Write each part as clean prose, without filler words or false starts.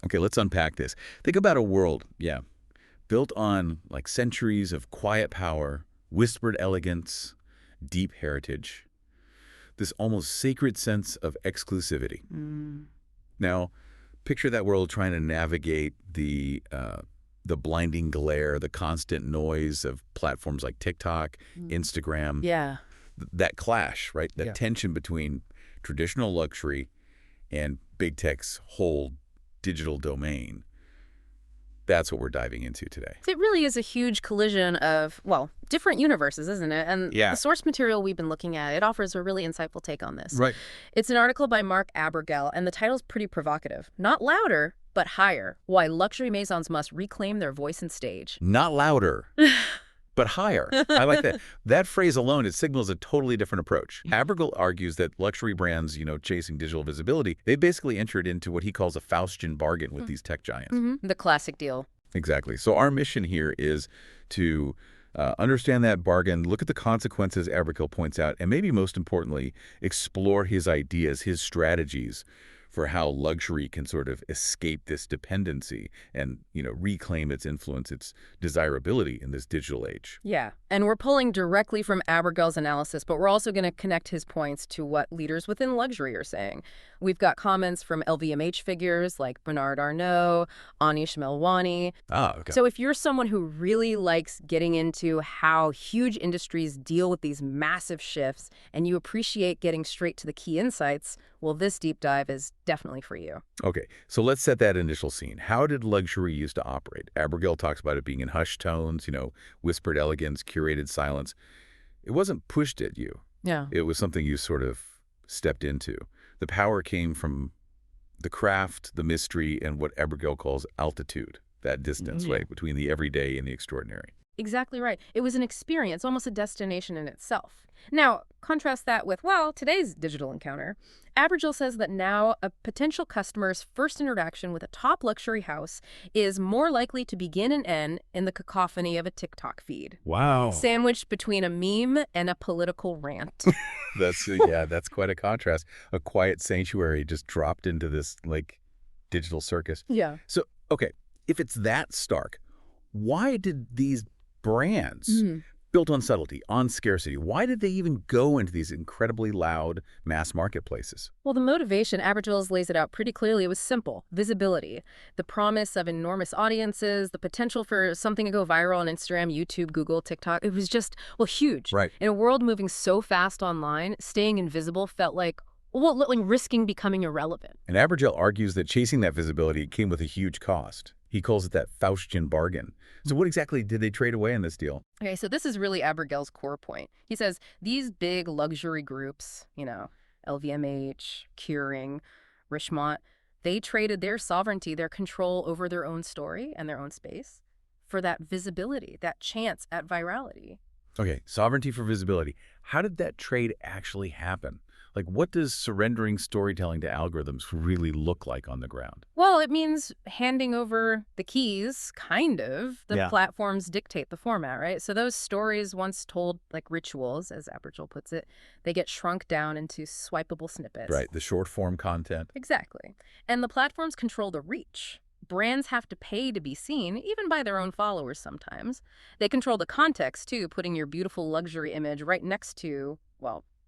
Okay, let's unpack this. Think about a world, built on like centuries of quiet power, whispered elegance, deep heritage, this almost sacred sense of exclusivity. Now, picture that world trying to navigate the blinding glare, the constant noise of platforms like TikTok, Instagram. Yeah. That clash, right? That Yeah. tension between traditional luxury and big tech's whole digital domain. That's what we're diving into today. It really is a huge collision of, well, different universes, isn't it? And Yeah. the source material we've been looking at, it offers a really insightful take on this. Right. It's an article by Mark Abergel, and the title's pretty provocative. Not louder, but higher. Why luxury maisons must reclaim their voice and stage. Not louder, but higher. I like that. That phrase alone, it signals a totally different approach. Abergel argues that luxury brands, chasing digital visibility, they basically entered into what he calls a Faustian bargain with these tech giants. The classic deal. Exactly. So our mission here is to understand that bargain, look at the consequences Abergel points out, and maybe most importantly, explore his ideas, his strategies for how luxury can sort of escape this dependency and, reclaim its influence, its desirability in this digital age. Yeah. And we're pulling directly from Abergel's analysis, but we're also going to connect his points to what leaders within luxury are saying. We've got comments from LVMH figures like Bernard Arnault, Anish Melwani. Ah, okay. So if you're someone who really likes getting into how huge industries deal with these massive shifts and you appreciate getting straight to the key insights, well, this deep dive is definitely for you. Okay, so let's set that initial scene. How did luxury used to operate? Abergel talks about it being in hushed tones, whispered elegance, curated silence. It wasn't pushed at you. Yeah. It was something you sort of stepped into. The power came from the craft, the mystery, and what Abergel calls altitude, that distance, right, between the everyday and the extraordinary. Exactly right. It was an experience, almost a destination in itself. Now, contrast that with, well, today's digital encounter. Abergel says that now a potential customer's first interaction with a top luxury house is more likely to begin and end in the cacophony of a TikTok feed. Wow. Sandwiched between a meme and a political rant. That's quite a contrast. A quiet sanctuary just dropped into this, digital circus. Yeah. So, okay, if it's that stark, why did these brands built on subtlety, on scarcity, why did they even go into these incredibly loud mass marketplaces? Well, the motivation, Abergel lays it out pretty clearly. It was simple. Visibility. The promise of enormous audiences, the potential for something to go viral on Instagram, YouTube, Google, TikTok. It was just, huge. Right. In a world moving so fast online, staying invisible felt like risking becoming irrelevant. And Abergel argues that chasing that visibility came with a huge cost. He calls it that Faustian bargain. So what exactly did they trade away in this deal? Okay, so this is really Abergel's core point. He says these big luxury groups, LVMH, Kering, Richemont, they traded their sovereignty, their control over their own story and their own space for that visibility, that chance at virality. Okay, sovereignty for visibility. How did that trade actually happen? What does surrendering storytelling to algorithms really look like on the ground? Well, it means handing over the keys, kind of. The platforms dictate the format, right? So those stories once told like rituals, as Abergel puts it, they get shrunk down into swipeable snippets. Right, the short form content. Exactly. And the platforms control the reach. Brands have to pay to be seen, even by their own followers sometimes. They control the context, too, putting your beautiful luxury image right next to,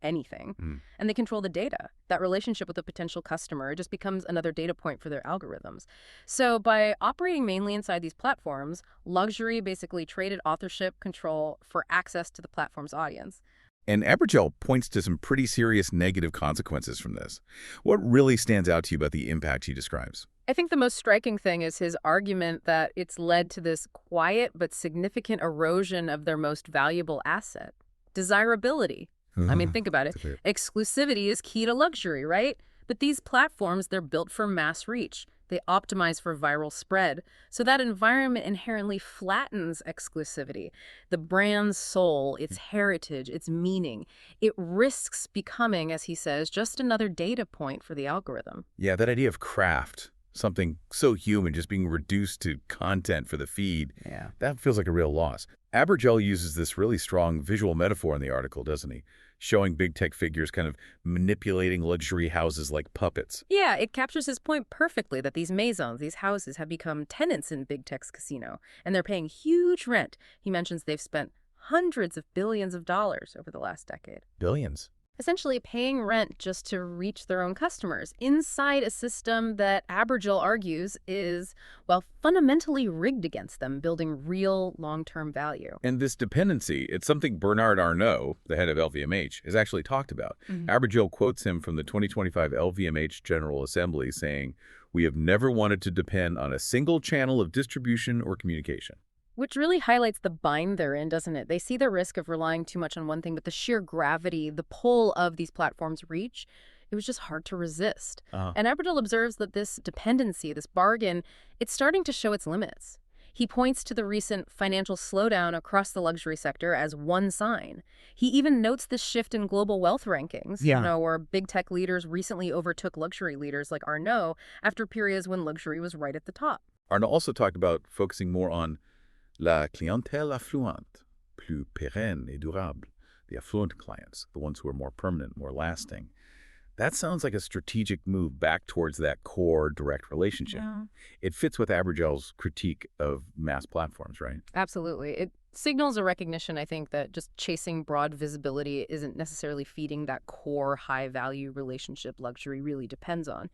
anything. And they control the data. That relationship with a potential customer just becomes another data point for their algorithms. So by operating mainly inside these platforms, luxury basically traded authorship control for access to the platform's audience. And Abergel points to some pretty serious negative consequences from this. What really stands out to you about the impact he describes? I think the most striking thing is his argument that it's led to this quiet but significant erosion of their most valuable asset, desirability. I mean, think about it. Exclusivity is key to luxury, right? But these platforms, they're built for mass reach. They optimize for viral spread. So that environment inherently flattens exclusivity. The brand's soul, its heritage, its meaning. It risks becoming, as he says, just another data point for the algorithm. Yeah, that idea of craft, something so human just being reduced to content for the feed, that feels like a real loss. Abergel uses this really strong visual metaphor in the article, doesn't he? showing big tech figures kind of manipulating luxury houses like puppets. Yeah, it captures his point perfectly that these maisons, these houses, have become tenants in Big Tech's casino, and they're paying huge rent. He mentions they've spent hundreds of billions of dollars over the last decade. Billions. Essentially paying rent just to reach their own customers inside a system that Abergil argues is, well, fundamentally rigged against them, building real long-term value. And this dependency, it's something Bernard Arnault, the head of LVMH, has actually talked about. Abergil quotes him from the 2025 LVMH General Assembly saying, "We have never wanted to depend on a single channel of distribution or communication." Which really highlights the bind they're in, doesn't it? They see the risk of relying too much on one thing, but the sheer gravity, the pull of these platforms' reach, it was just hard to resist. And Abergil observes that this dependency, this bargain, it's starting to show its limits. He points to the recent financial slowdown across the luxury sector as one sign. He even notes this shift in global wealth rankings, where big tech leaders recently overtook luxury leaders like Arnault after periods when luxury was right at the top. Arnault also talked about focusing more on la clientèle affluente, plus pérenne et durable, the affluent clients, the ones who are more permanent, more lasting. That sounds like a strategic move back towards that core direct relationship. Yeah. It fits with Abergil's critique of mass platforms, right? Absolutely. It signals a recognition, I think, that just chasing broad visibility isn't necessarily feeding that core high-value relationship luxury really depends on.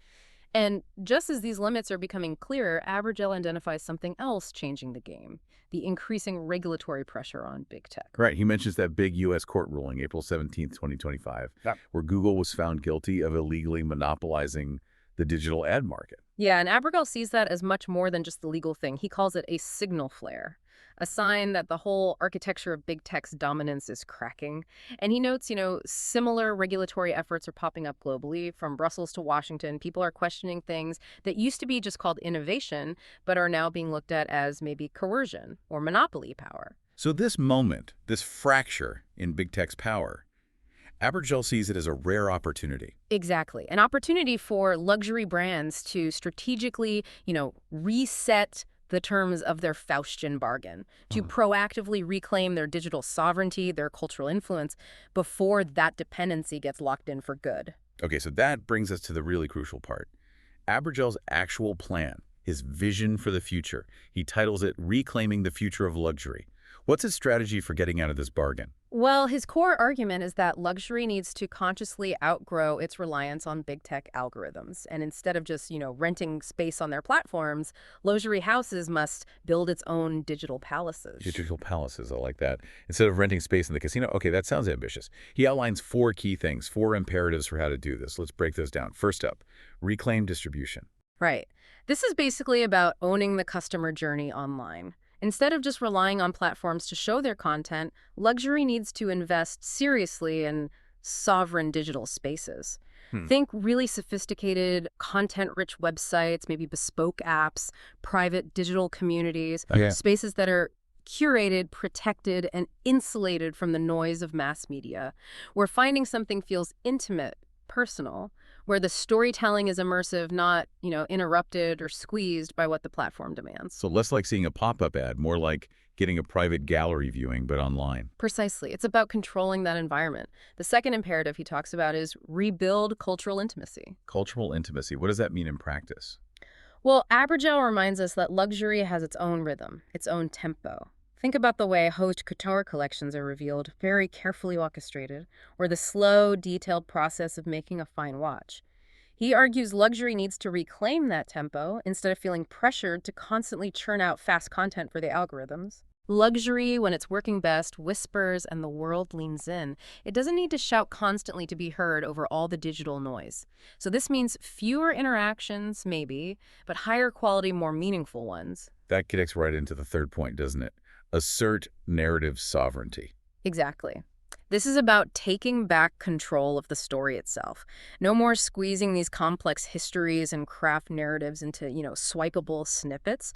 And just as these limits are becoming clearer, Abergil identifies something else changing the game, the increasing regulatory pressure on big tech. Right. He mentions that big U.S. court ruling, April 17th, 2025, where Google was found guilty of illegally monopolizing the digital ad market. Yeah, and Abergil sees that as much more than just the legal thing. He calls it a signal flare, a sign that the whole architecture of big tech's dominance is cracking. And he notes, similar regulatory efforts are popping up globally, from Brussels to Washington. People are questioning things that used to be just called innovation, but are now being looked at as maybe coercion or monopoly power. So this moment, this fracture in big tech's power, Abergil sees it as a rare opportunity. Exactly. An opportunity for luxury brands to strategically, reset the terms of their Faustian bargain, to proactively reclaim their digital sovereignty, their cultural influence, before that dependency gets locked in for good. Okay, so that brings us to the really crucial part. Abergil's actual plan, his vision for the future, he titles it Reclaiming the Future of Luxury. What's his strategy for getting out of this bargain? Well, his core argument is that luxury needs to consciously outgrow its reliance on big tech algorithms. And instead of just, renting space on their platforms, luxury houses must build its own digital palaces. Digital palaces, I like that. Instead of renting space in the casino. Okay, that sounds ambitious. He outlines 4 key things, 4 imperatives for how to do this. Let's break those down. First up, reclaim distribution. Right. This is basically about owning the customer journey online. Instead of just relying on platforms to show their content, luxury needs to invest seriously in sovereign digital spaces. Think really sophisticated, content-rich websites, maybe bespoke apps, private digital communities, spaces that are curated, protected, and insulated from the noise of mass media, where finding something feels intimate, personal, where the storytelling is immersive, not, interrupted or squeezed by what the platform demands. So less like seeing a pop-up ad, more like getting a private gallery viewing, but online. Precisely. It's about controlling that environment. The second imperative he talks about is rebuild cultural intimacy. Cultural intimacy. What does that mean in practice? Well, Abergil reminds us that luxury has its own rhythm, its own tempo. Think about the way haute couture collections are revealed, very carefully orchestrated, or the slow, detailed process of making a fine watch. He argues luxury needs to reclaim that tempo instead of feeling pressured to constantly churn out fast content for the algorithms. Luxury, when it's working best, whispers and the world leans in. It doesn't need to shout constantly to be heard over all the digital noise. So this means fewer interactions, maybe, but higher quality, more meaningful ones. That connects right into the third point, doesn't it? Assert narrative sovereignty. Exactly. This is about taking back control of the story itself. No more squeezing these complex histories and craft narratives into, swipeable snippets.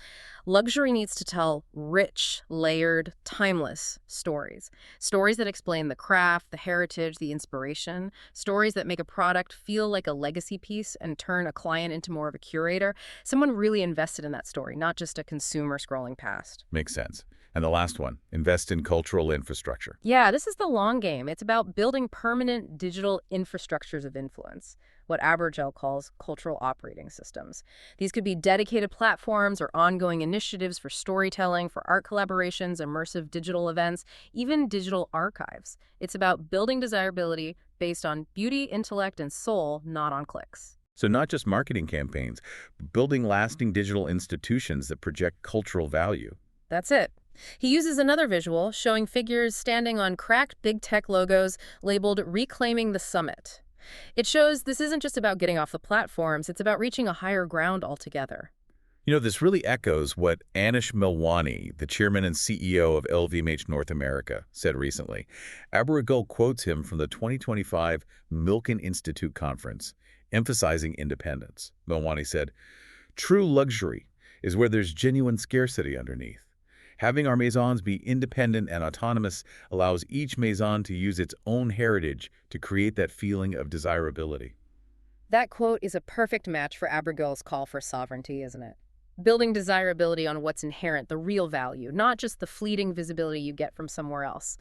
Luxury needs to tell rich, layered, timeless stories. Stories that explain the craft, the heritage, the inspiration. Stories that make a product feel like a legacy piece and turn a client into more of a curator. Someone really invested in that story, not just a consumer scrolling past. Makes sense. And the last one, invest in cultural infrastructure. Yeah, this is the long game. It's about building permanent digital infrastructures of influence, what Abergel calls cultural operating systems. These could be dedicated platforms or ongoing initiatives for storytelling, for art collaborations, immersive digital events, even digital archives. It's about building desirability based on beauty, intellect, and soul, not on clicks. So not just marketing campaigns, but building lasting digital institutions that project cultural value. That's it. He uses another visual showing figures standing on cracked big tech logos labeled Reclaiming the Summit. It shows this isn't just about getting off the platforms, it's about reaching a higher ground altogether. You know, this really echoes what Anish Melwani, the chairman and CEO of LVMH North America, said recently. Abergel quotes him from the 2025 Milken Institute conference, emphasizing independence. Melwani said, "True luxury is where there's genuine scarcity underneath. Having our Maisons be independent and autonomous allows each Maison to use its own heritage to create that feeling of desirability." That quote is a perfect match for Abergel's call for sovereignty, isn't it? Building desirability on what's inherent, the real value, not just the fleeting visibility you get from somewhere else.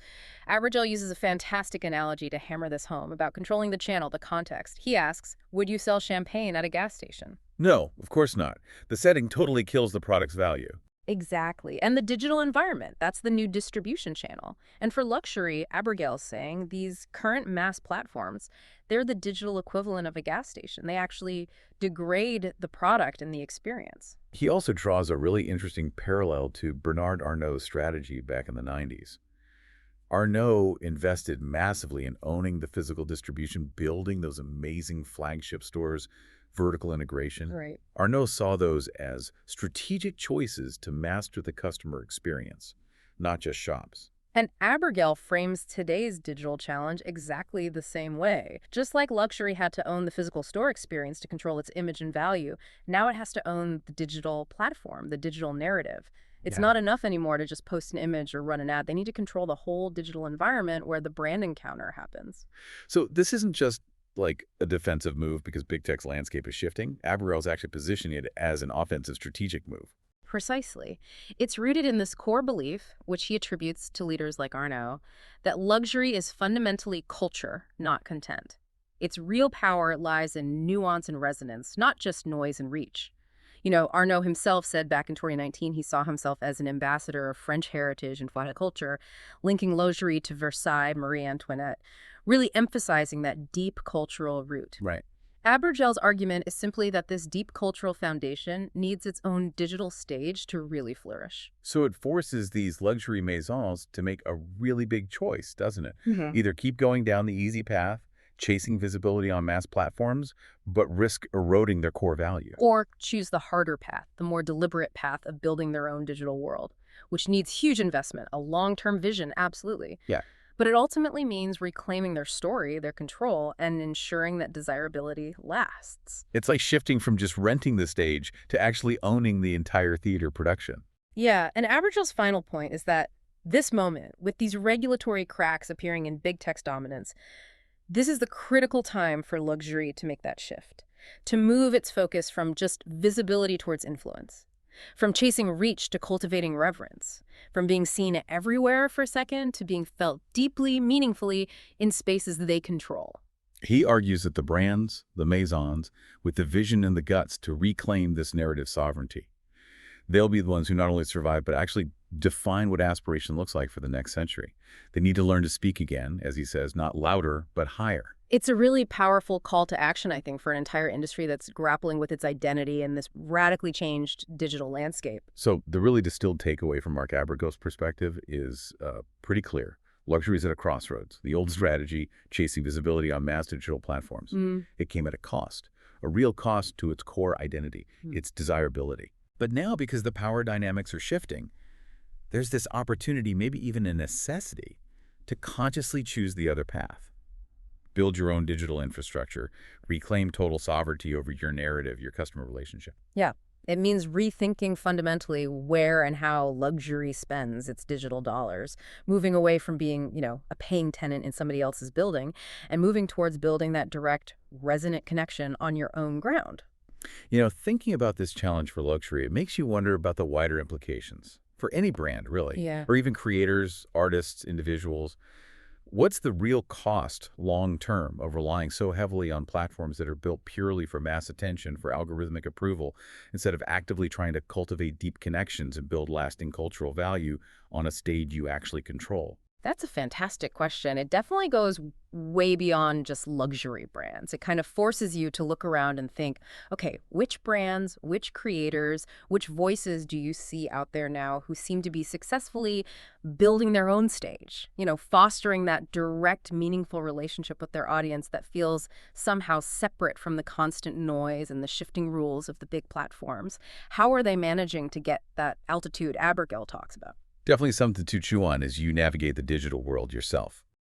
Abergel uses a fantastic analogy to hammer this home about controlling the channel, the context. He asks, would you sell champagne at a gas station? No, of course not. The setting totally kills the product's value. Exactly. And the digital environment, that's the new distribution channel. And for luxury, Abergel's saying these current mass platforms, they're the digital equivalent of a gas station. They actually degrade the product and the experience. He also draws a really interesting parallel to Bernard Arnault's strategy back in the 90s. Arnault invested massively in owning the physical distribution, building those amazing flagship stores, vertical integration. Right. Arnault saw those as strategic choices to master the customer experience, not just shops. And Abergel frames today's digital challenge exactly the same way. Just like luxury had to own the physical store experience to control its image and value, now it has to own the digital platform, the digital narrative. It's not enough anymore to just post an image or run an ad. They need to control the whole digital environment where the brand encounter happens. So this isn't just like a defensive move because big tech's landscape is shifting. Abergel's actually positioning it as an offensive strategic move. Precisely. It's rooted in this core belief, which he attributes to leaders like Arnault, that luxury is fundamentally culture, not content. Its real power lies in nuance and resonance, not just noise and reach. You know, Arnault himself said back in 2019 he saw himself as an ambassador of French heritage and foie culture, linking luxury to Versailles, Marie Antoinette, really emphasizing that deep cultural root. Right. Abergel's argument is simply that this deep cultural foundation needs its own digital stage to really flourish. So it forces these luxury maisons to make a really big choice, doesn't it? Mm-hmm. Either keep going down the easy path, chasing visibility on mass platforms, but risk eroding their core value. Or choose the harder path, the more deliberate path of building their own digital world, which needs huge investment, a long-term vision, absolutely. Yeah. But it ultimately means reclaiming their story, their control, and ensuring that desirability lasts. It's like shifting from just renting the stage to actually owning the entire theater production. Yeah, and Abergel's final point is that this moment, with these regulatory cracks appearing in big tech's dominance, this is the critical time for luxury to make that shift, to move its focus from just visibility towards influence, from chasing reach to cultivating reverence, from being seen everywhere for a second to being felt deeply, meaningfully in spaces they control. He argues that the brands, the maisons, with the vision and the guts to reclaim this narrative sovereignty, they'll be the ones who not only survive, but actually define what aspiration looks like for the next century. They need to learn to speak again, as he says, not louder, but higher. It's a really powerful call to action, I think, for an entire industry that's grappling with its identity in this radically changed digital landscape. So the really distilled takeaway from Mark Abergel's perspective is pretty clear. Luxury is at a crossroads. The old strategy, chasing visibility on mass digital platforms, it came at a cost, a real cost to its core identity, its desirability. But now, because the power dynamics are shifting, there's this opportunity, maybe even a necessity, to consciously choose the other path. Build your own digital infrastructure, reclaim total sovereignty over your narrative, your customer relationship. Yeah, it means rethinking fundamentally where and how luxury spends its digital dollars, moving away from being, a paying tenant in somebody else's building and moving towards building that direct, resonant connection on your own ground. Thinking about this challenge for luxury, it makes you wonder about the wider implications. for any brand, really, Yeah. or even creators, artists, individuals. What's the real cost long-term of relying so heavily on platforms that are built purely for mass attention, for algorithmic approval, instead of actively trying to cultivate deep connections and build lasting cultural value on a stage you actually control? That's a fantastic question. It definitely goes way beyond just luxury brands. It kind of forces you to look around and think, okay, which brands, which creators, which voices do you see out there now who seem to be successfully building their own stage? Fostering that direct, meaningful relationship with their audience that feels somehow separate from the constant noise and the shifting rules of the big platforms. How are they managing to get that altitude Abigail talks about? Definitely something to chew on as you navigate the digital world yourself.